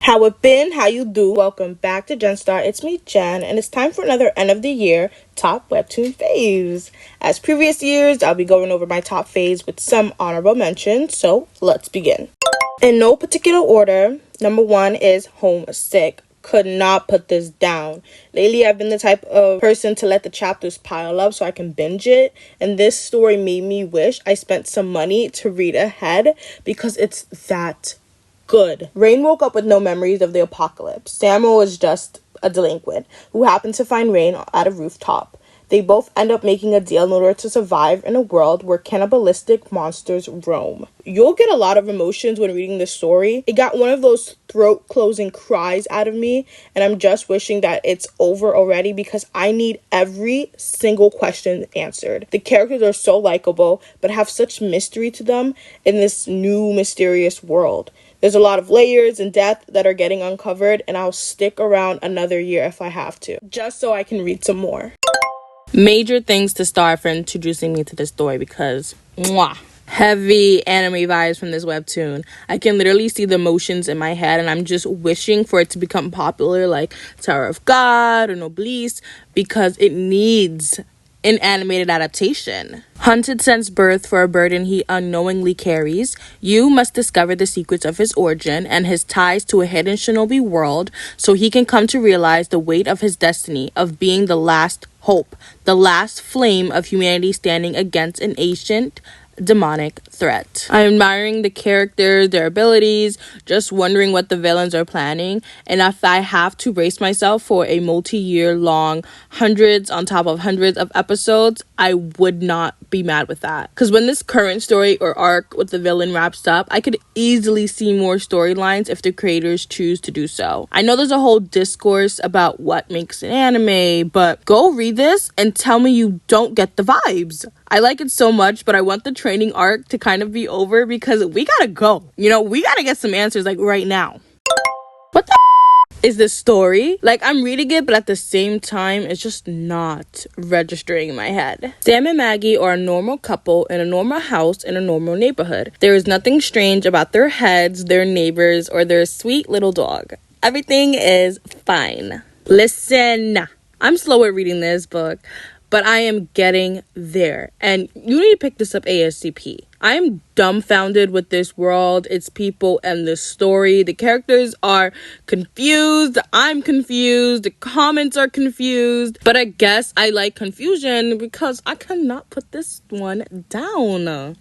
How it been? How you do? Welcome back to Genstar. It's me, Jen, and it's time for another end of the year top webtoon faves. As previous years, I'll be going over my top faves with some honorable mentions, so let's begin. In no particular order, number 1 is Homesick. Could not put this down. Lately, I've been the type of person to let the chapters pile up so I can binge it, and this story made me wish I spent some money to read ahead because it's that good. Rain woke up with no memories of the apocalypse. Samuel was just a delinquent who happened to find Rain at a rooftop. They both end up making a deal in order to survive in a world where cannibalistic monsters roam. You'll get a lot of emotions when reading this story. It got one of those throat-closing cries out of me, and I'm just wishing that it's over already because I need every single question answered. The characters are so likable, but have such mystery to them in this new mysterious world. There's a lot of layers and depth that are getting uncovered, and I'll stick around another year if I have to, just so I can read some more. Major things to Star for introducing me to this story because, heavy anime vibes from this webtoon. I can literally see the emotions in my head, and I'm just wishing for it to become popular like Tower of God or Noblesse because it needs an animated adaptation. Hunted sends birth for a burden he unknowingly carries. You must discover the secrets of his origin and his ties to a hidden shinobi world so he can come to realize the weight of his destiny of being the last hope, the last flame of humanity standing against an ancient demonic threat. I'm admiring the characters, their abilities, just wondering what the villains are planning, and if I have to brace myself for a multi-year long hundreds on top of hundreds of episodes, I would not be mad with that. Because when this current story or arc with the villain wraps up, I could easily see more storylines if the creators choose to do so. I know there's a whole discourse about what makes an anime, but go read this and tell me you don't get the vibes. I like it so much, but I want the training arc to kind of be over because we gotta go. We gotta get some answers like right now. What the is this story? Like, I'm reading it, but at the same time, it's just not registering in my head. Sam and Maggie are a normal couple in a normal house in a normal neighborhood. There is nothing strange about their heads, their neighbors, or their sweet little dog. Everything is fine. Listen, I'm slow at reading this book, but I am getting there, and you need to pick this up ASAP. I'm dumbfounded with this world, its people, and this story. The characters are confused. I'm confused. The comments are confused. But I guess I like confusion because I cannot put this one down.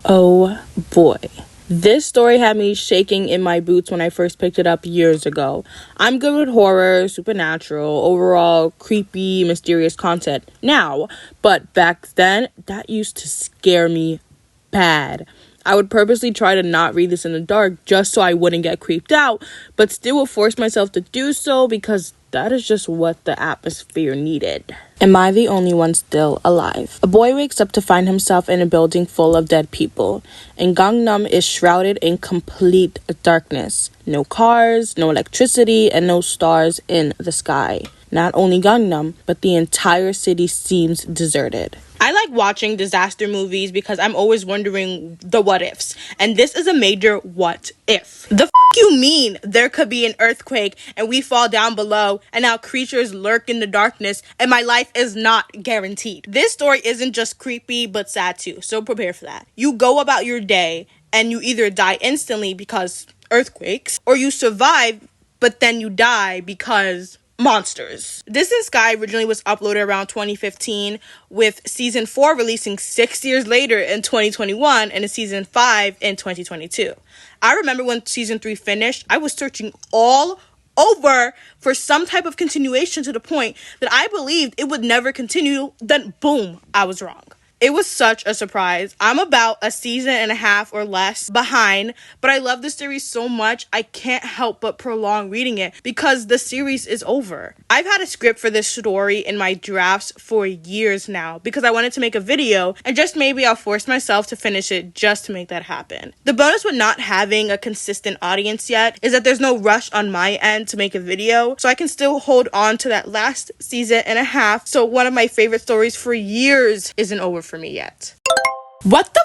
Oh boy. This story had me shaking in my boots when I first picked it up years ago. I'm good with horror, supernatural, overall creepy, mysterious content now, but back then, that used to scare me bad. I would purposely try to not read this in the dark just so I wouldn't get creeped out, but still would force myself to do so because that is just what the atmosphere needed. Am I the only one still alive? A boy wakes up to find himself in a building full of dead people, and Gangnam is shrouded in complete darkness. No cars, no electricity, and no stars in the sky. Not only Gangnam, but the entire city seems deserted. I like watching disaster movies because I'm always wondering the what ifs. And this is a major what if. The you mean there could be an earthquake and we fall down below and now creatures lurk in the darkness and my life is not guaranteed? This story isn't just creepy but sad too, so prepare for that. You go about your day and you either die instantly because earthquakes, or you survive but then you die because monsters. Distant Sky originally was uploaded around 2015, with season 4 releasing 6 years later in 2021 and a season 5 in 2022. I remember when season 3 finished, I was searching all over for some type of continuation to the point that I believed it would never continue. Then boom, I was wrong. It was such a surprise. I'm about a season and a half or less behind, but I love the series so much I can't help but prolong reading it because the series is over. I've had a script for this story in my drafts for years now because I wanted to make a video, and just maybe I'll force myself to finish it just to make that happen. The bonus with not having a consistent audience yet is that there's no rush on my end to make a video, so I can still hold on to that last season and a half, so one of my favorite stories for years isn't over for me yet. What the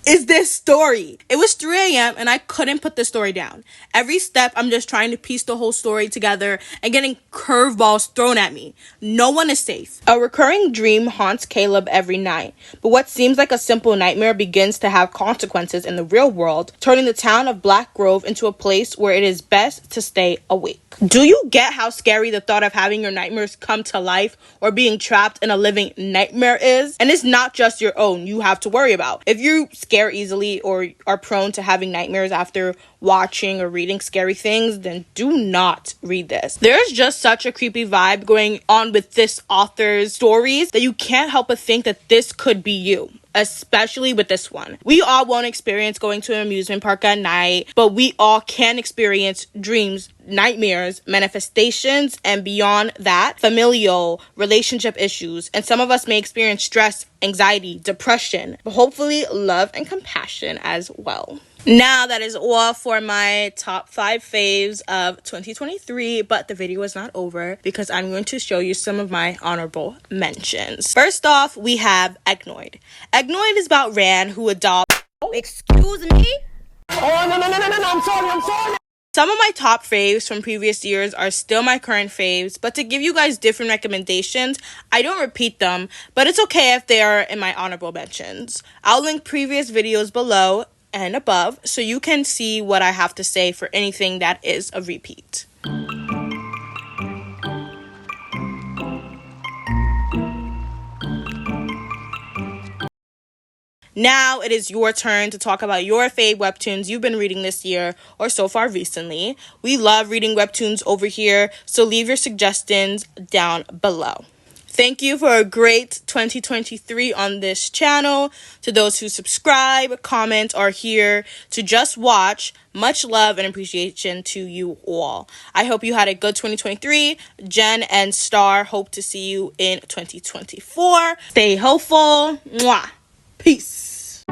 is this story? It was 3 a.m. and I couldn't put the story down. Every step, I'm just trying to piece the whole story together and getting curveballs thrown at me. No one is safe. A recurring dream haunts Caleb every night, but what seems like a simple nightmare begins to have consequences in the real world, turning the town of Black Grove into a place where it is best to stay awake. Do you get how scary the thought of having your nightmares come to life or being trapped in a living nightmare is? And it's not just your own you have to worry about. If you scare easily or are prone to having nightmares after watching or reading scary things, then do not read this. There's just such a creepy vibe going on with this author's stories that you can't help but think that this could be you. Especially with this one. We all won't experience going to an amusement park at night, but we all can experience dreams, nightmares, manifestations, and beyond that, familial relationship issues. And some of us may experience stress, anxiety, depression, but hopefully love and compassion as well. Now that is all for my top 5 faves of 2023, but the video is not over because I'm going to show you some of my honorable mentions. First off, we have Egnoid. Egnoid is about Rand, who adopts... Excuse me? Oh, no, I'm sorry. Some of my top faves from previous years are still my current faves, but to give you guys different recommendations, I don't repeat them, but it's okay if they are in my honorable mentions. I'll link previous videos below and above so you can see what I have to say for anything that is a repeat. Now it is your turn to talk about your fave webtoons you've been reading this year or so far recently. We love reading webtoons over here, so leave your suggestions down below. Thank you for a great 2023 on this channel. To those who subscribe, comment, or are here to just watch, much love and appreciation to you all. I hope you had a good 2023. Jen and Star hope to see you in 2024. Stay hopeful. Mwah. Peace.